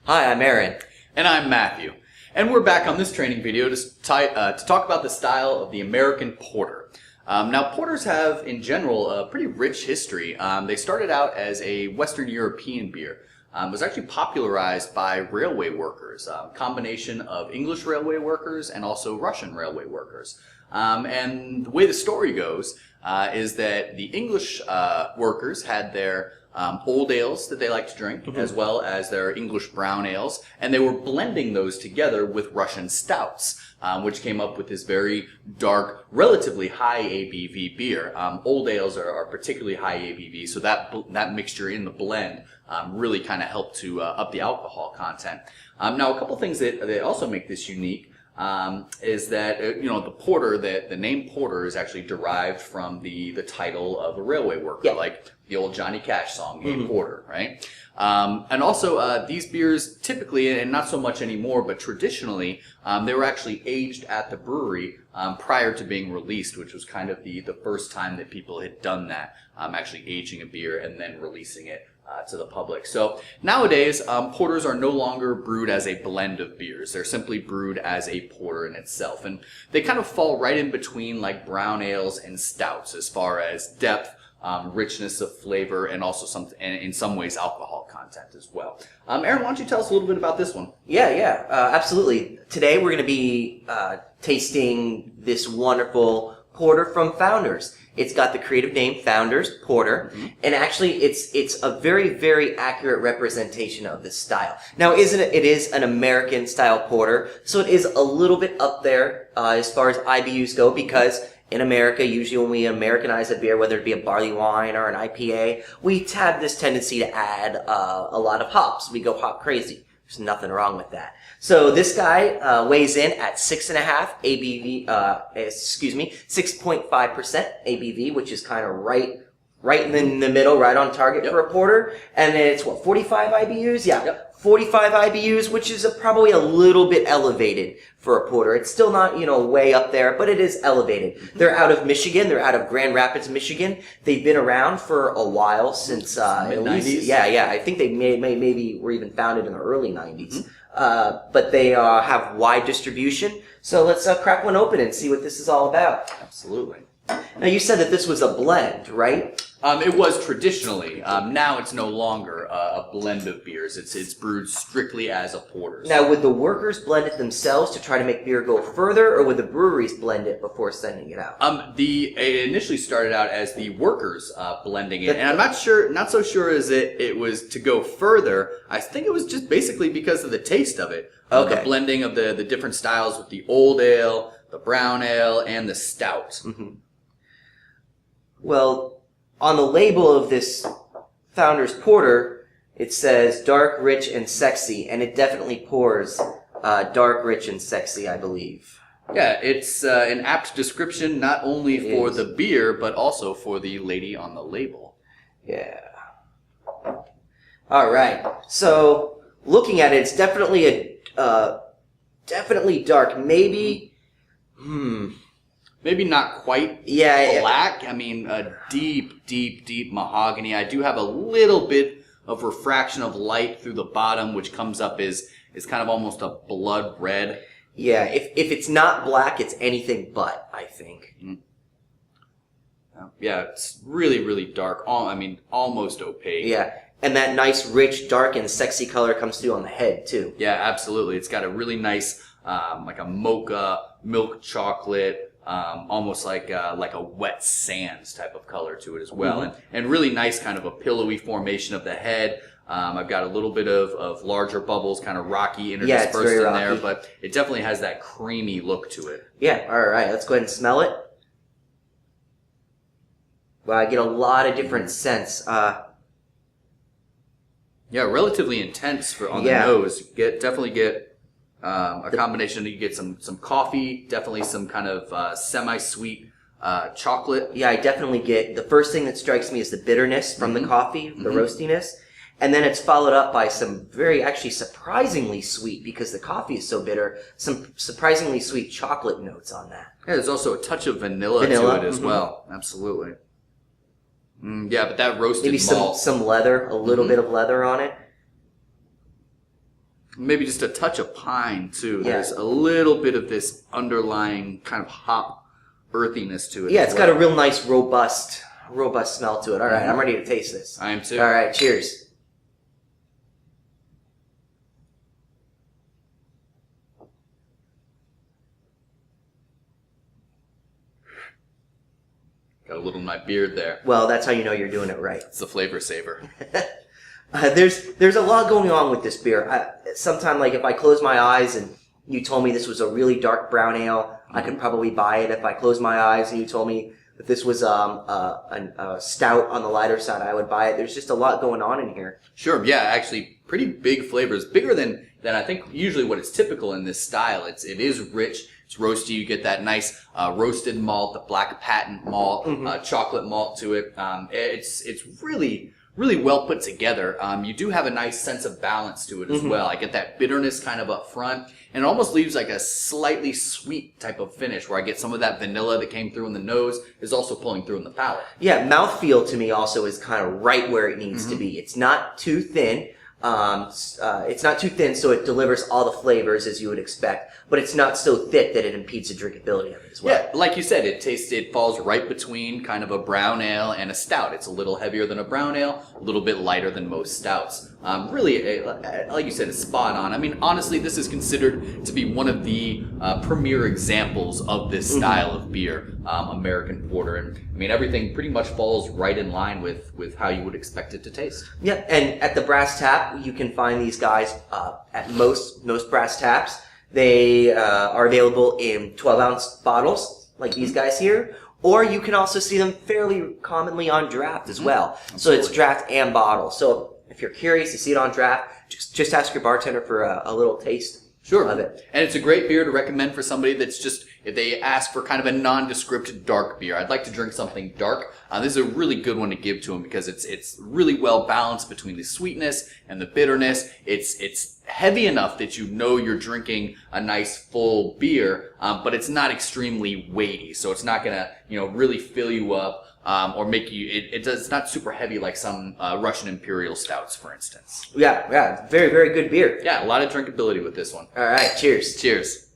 Hi, I'm Aaron. And I'm Matthew. And we're back on this training video to talk about the style of the American Porter. Now, porters have, in general, a pretty rich history. They started out as a Western European beer. It was actually popularized by railway workers, a combination of English railway workers and also Russian railway workers. And the way the story goes is that the English workers had their old ales that they like to drink, as well as their English brown ales, and they were blending those together with Russian stouts, which came up with this very dark, relatively high ABV beer. Old ales are particularly high ABV, so that mixture in the blend really kind of helped to up the alcohol content. Now, a couple things that also make this unique is that the porter, the name porter is actually derived from the title of a railway worker, like the old Johnny Cash song, Hey Porter, right? And also these beers typically, and not so much anymore, but traditionally, they were actually aged at the brewery prior to being released, which was kind of the first time that people had done that, actually aging a beer and then releasing it to the public. So nowadays, porters are no longer brewed as a blend of beers. They're simply brewed as a porter in itself. And they kind of fall right in between like brown ales and stouts as far as depth, richness of flavor, and also in some ways alcohol content as well. Aaron, why don't you tell us a little bit about this one? Yeah, absolutely. Today we're going to be tasting this wonderful porter from Founders. It's got the creative name Founders Porter, and actually it's a very, very accurate representation of this style. Now, it is an American style porter, so it is a little bit up there as far as IBUs go, because in America, usually when we Americanize a beer, whether it be a barley wine or an IPA, we have this tendency to add a lot of hops. We go hop crazy. There's nothing wrong with that. So this guy weighs in at 6.5 ABV, 6.5% ABV, which is kind of right in the middle, right on target for a porter. And it's 45 IBUs? Yeah. 45 IBUs, which is probably a little bit elevated for a porter. It's still not, way up there, but it is elevated. They're out of Michigan. They're out of Grand Rapids, Michigan. They've been around for a while, since mid-90s. Yeah. I think they maybe were even founded in the early 90s. But they have wide distribution. So let's crack one open and see what this is all about. Absolutely. Now, you said that this was a blend, right? It was traditionally. Now it's no longer a blend of beers. It's brewed strictly as a porter. Now, would the workers blend it themselves to try to make beer go further, or would the breweries blend it before sending it out? It initially started out as the workers blending it, and I'm not so sure as it was to go further. I think it was just basically because of the taste of it. The blending of the different styles with the old ale, the brown ale, and the stout. Well, on the label of this Founders Porter, it says dark, rich, and sexy, and it definitely pours dark, rich, and sexy, I believe. Yeah, it's an apt description not only for the beer, but also for the lady on the label. Yeah. All right. So, looking at it, it's definitely definitely dark. Maybe not quite black. I mean, a deep mahogany. I do have a little bit of refraction of light through the bottom, which comes up as kind of almost a blood red. Yeah, if it's not black, it's anything but, I think. Yeah, it's really, really dark. Almost opaque. Yeah, and that nice, rich, dark, and sexy color comes through on the head, too. Yeah, absolutely. It's got a really nice, like a mocha, milk chocolate, almost like a wet sands type of color to it as well, and really nice kind of a pillowy formation of the head. I've got a little bit of larger bubbles, kind of rocky interdispersed in there, but it definitely has that creamy look to it. Yeah, all right, let's go ahead and smell it. Well, I get a lot of different scents. Yeah, relatively intense on the nose. Definitely get a combination. You get some coffee, definitely some kind of semi-sweet chocolate. Yeah, I definitely get, the first thing that strikes me is the bitterness from the coffee, the roastiness. And then it's followed up by some actually surprisingly sweet, because the coffee is so bitter, some surprisingly sweet chocolate notes on that. Yeah, there's also a touch of vanilla to it as well. Absolutely. Yeah, but that roasted maybe malt. some leather, a little bit of leather on it. Maybe just a touch of pine too. Yeah. There's a little bit of this underlying kind of hop earthiness to it. Yeah, it's got a real nice, robust smell to it. All right, I'm ready to taste this. I am too. All right, cheers. Got a little in my beard there. Well, that's how you know you're doing it right. It's the flavor saver. There's a lot going on with this beer. Sometime, like if I close my eyes and you told me this was a really dark brown ale, I could probably buy it. If I close my eyes and you told me that this was a stout on the lighter side, I would buy it. There's just a lot going on in here. Sure, yeah, actually pretty big flavors. Bigger than I think usually what is typical in this style. It is rich. It's roasty. You get that nice roasted malt, the black patent malt, chocolate malt to it. It's really well put together. You do have a nice sense of balance to it as well. I get that bitterness kind of up front, and it almost leaves like a slightly sweet type of finish where I get some of that vanilla that came through in the nose is also pulling through in the palate. Yeah, mouthfeel to me also is kind of right where it needs to be. It's not too thin. It's not too thin, so it delivers all the flavors as you would expect, but it's not so thick that it impedes the drinkability of it as well. Yeah, like you said, it falls right between kind of a brown ale and a stout. It's a little heavier than a brown ale, a little bit lighter than most stouts. Really, like you said, it's spot on. I mean, honestly, this is considered to be one of the premier examples of this style of beer, American Porter. And I mean, everything pretty much falls right in line with how you would expect it to taste. Yeah, and at the Brass Tap, you can find these guys at most Brass Taps. They are available in 12-ounce bottles, like these guys here, or you can also see them fairly commonly on draft as well. Absolutely. So it's draft and bottle. So if you're curious, you see it on draft, just ask your bartender for a little taste. Sure. Of it. And it's a great beer to recommend for somebody that's just, if they ask for kind of a nondescript dark beer, I'd like to drink something dark. This is a really good one to give to them because it's really well balanced between the sweetness and the bitterness. It's heavy enough that you know you're drinking a nice full beer, but it's not extremely weighty. So it's not gonna, really fill you up. Or make you, it's not super heavy like some Russian Imperial Stouts, for instance. Yeah, very, very good beer. Yeah, a lot of drinkability with this one. All right, cheers. Cheers.